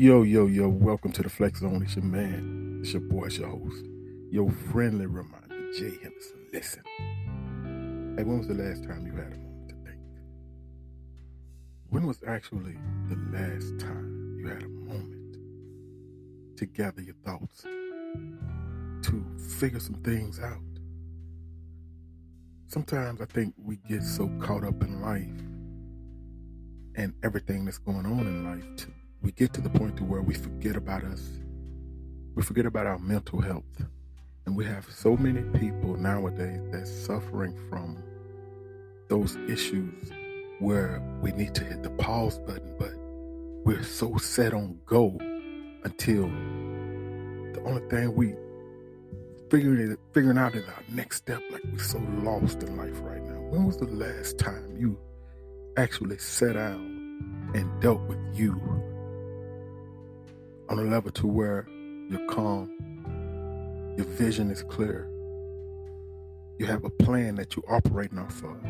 Yo, welcome to the Flex Zone. It's your man. It's your boy, it's your host. Your friendly reminder, Jay Henderson. Listen. Hey, when was the last time you had a moment to think? When was actually the last time you had a moment to gather your thoughts, to figure some things out? Sometimes I think we get so caught up in life and everything that's going on in life we get to the point to where we forget about us. We forget about our mental health. And we have so many people nowadays that's suffering from those issues where we need to hit the pause button, but we're so set on go until the only thing we figuring out is our next step. Like, we're so lost in life right now. When was the last time you actually sat down and dealt with you on a level to where you're calm, your vision is clear, you have a plan that you're operating off of,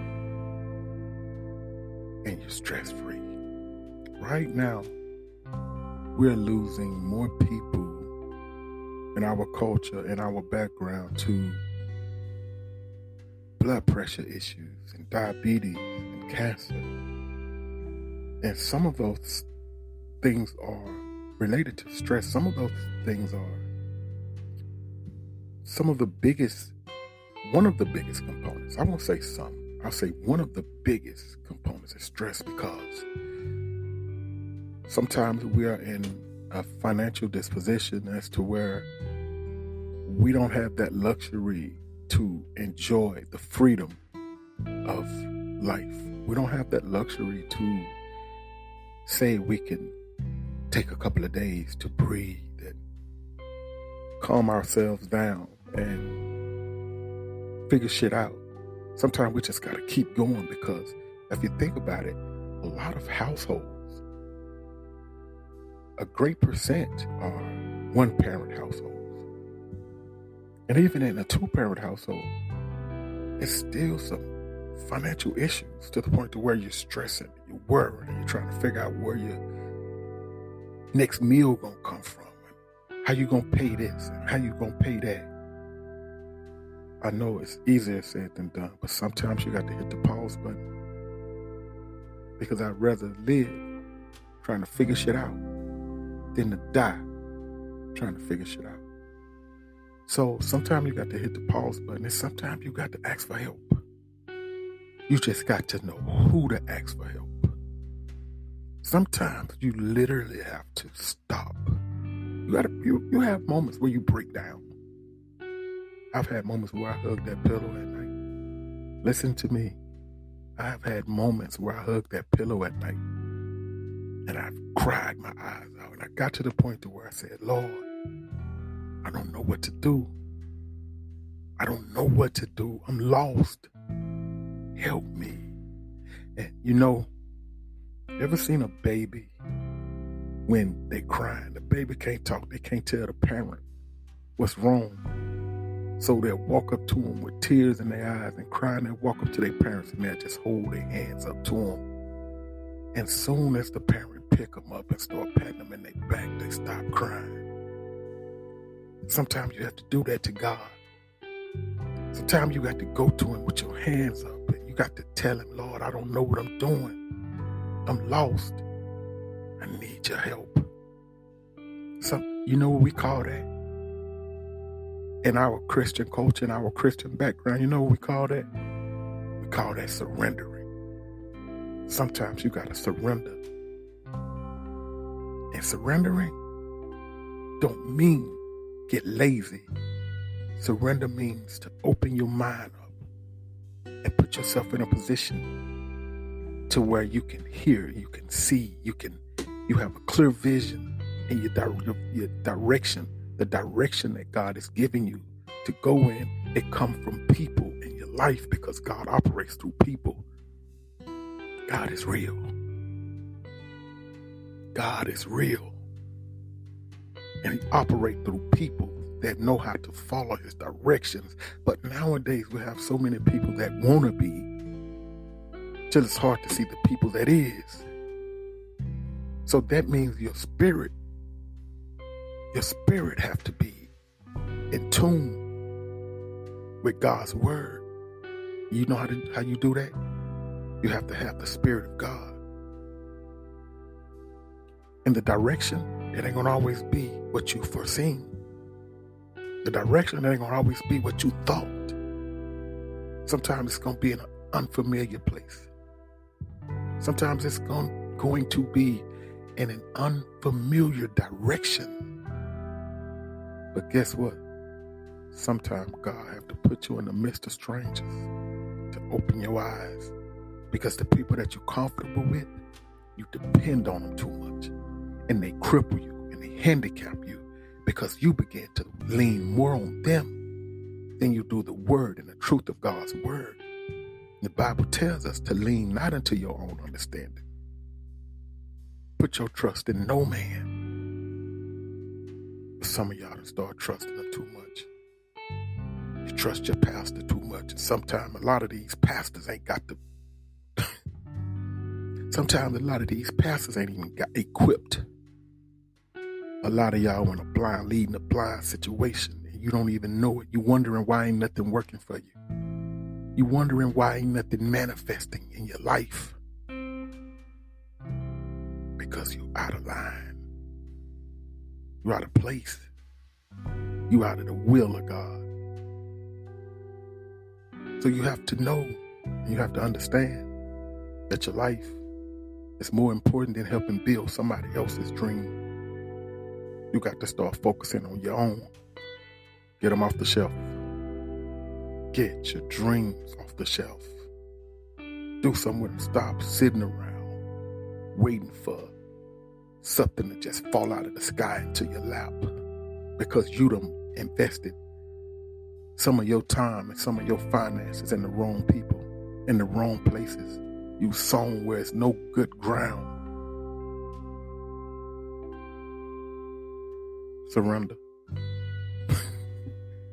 and you're stress-free? Right now, we're losing more people in our culture and our background to blood pressure issues and diabetes and cancer. And some of those things are related to stress. Some of those things are one of the biggest components. I won't say some, I'll say one of the biggest components is stress, because sometimes we are in a financial disposition as to where we don't have that luxury to enjoy the freedom of life. We don't have that luxury to say we can take a couple of days to breathe and calm ourselves down and figure shit out. Sometimes we just gotta keep going, because if you think about it, a lot of households, a great percent are one-parent households. And even in a two-parent household, it's still some financial issues to the point to where you're stressing, you're worried, and you're trying to figure out where your next meal gonna come from, and how you gonna pay this and how you gonna pay that. I know it's easier said than done, but sometimes you got to hit the pause button, because I'd rather live trying to figure shit out than to die trying to figure shit out. So sometimes you got to hit the pause button, and sometimes you got to ask for help. You just got to know who to ask for help. Sometimes you literally have to stop. You have moments where you break down. I've had moments where I hug that pillow at night. Listen to me. I've had moments where I hug that pillow at night and I've cried my eyes out. And I got to the point to where I said, Lord, I don't know what to do. I don't know what to do. I'm lost. Help me. And you ever seen a baby when they crying? The baby can't talk. They can't tell the parent what's wrong. So they'll walk up to them with tears in their eyes and crying. They'll walk up to their parents and they'll just hold their hands up to them. And soon as the parent pick them up and start patting them in their back, they stop crying. Sometimes you have to do that to God. Sometimes you got to go to Him with your hands up and you got to tell Him, Lord, I don't know what I'm doing. I'm lost. I need your help. You know what we call that? In our Christian culture, in our Christian background, you know what we call that? We call that surrendering. Sometimes you got to surrender. And surrendering don't mean get lazy. Surrender means to open your mind up and put yourself in a position to where you can hear, you can see, you have a clear vision in your direction. The direction that God is giving you to go in, it comes from people in your life, because God operates through people. God is real. God is real. And He operates through people that know how to follow His directions. But nowadays we have so many people that want to be, till it's hard to see the people that is. So that means your spirit Your spirit have to be in tune with God's word. You know how you do that? You have to have the Spirit of God. And the direction, it ain't gonna always be what you foreseen. The direction, it ain't gonna always be what you thought. Sometimes it's gonna be in an unfamiliar place. Sometimes it's going to be in an unfamiliar direction. But guess what? Sometimes God have to put you in the midst of strangers to open your eyes, because the people that you're comfortable with, you depend on them too much, and they cripple you and they handicap you because you begin to lean more on them than you do the word and the truth of God's word. The Bible tells us to lean not into your own understanding. Put your trust in no man. But some of y'all done start trusting them too much. You trust your pastor too much. And sometimes a lot of these pastors ain't got the Sometimes a lot of these pastors ain't even got equipped. A lot of y'all in a leading a blind situation, and you don't even know it. You wondering why ain't nothing working for you. You wondering why ain't nothing manifesting in your life. Because you're out of line. You're out of place. You're out of the will of God. So you have to know, and you have to understand that your life is more important than helping build somebody else's dream. You got to start focusing on your own. Get them off the shelf. Get your dreams off the shelf. Do something with them. Stop sitting around waiting for something to just fall out of the sky into your lap, because you done invested some of your time and some of your finances in the wrong people, in the wrong places. You sown where it's no good ground. Surrender.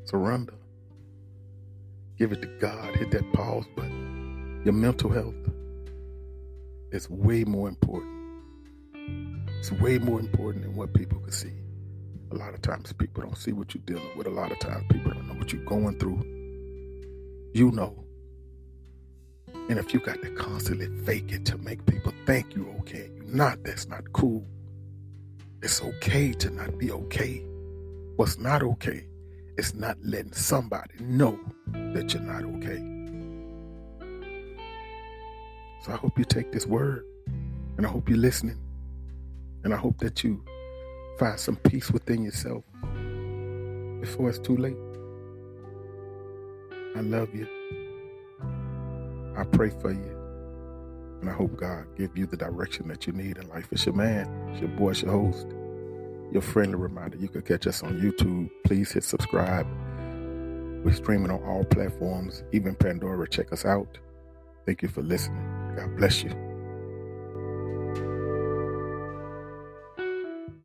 Surrender. Give it to God. Hit that pause button. Your mental health is way more important. It's way more important than what people can see. A lot of times people don't see what you're dealing with. A lot of times people don't know what you're going through. You know. And if you got to constantly fake it to make people think you're okay, you're not, that's not cool. It's okay to not be okay. What's not okay is not letting somebody know that you're not okay. So I hope you take this word, and I hope you're listening, and I hope that you find some peace within yourself before it's too late. I love you. I pray for you, and I hope God give you the direction that you need in life. It's your man, it's your boy, it's your host, your friendly reminder. You can catch us on YouTube. Please hit subscribe. We're streaming on all platforms, even Pandora. Check us out. Thank you for listening. God bless you.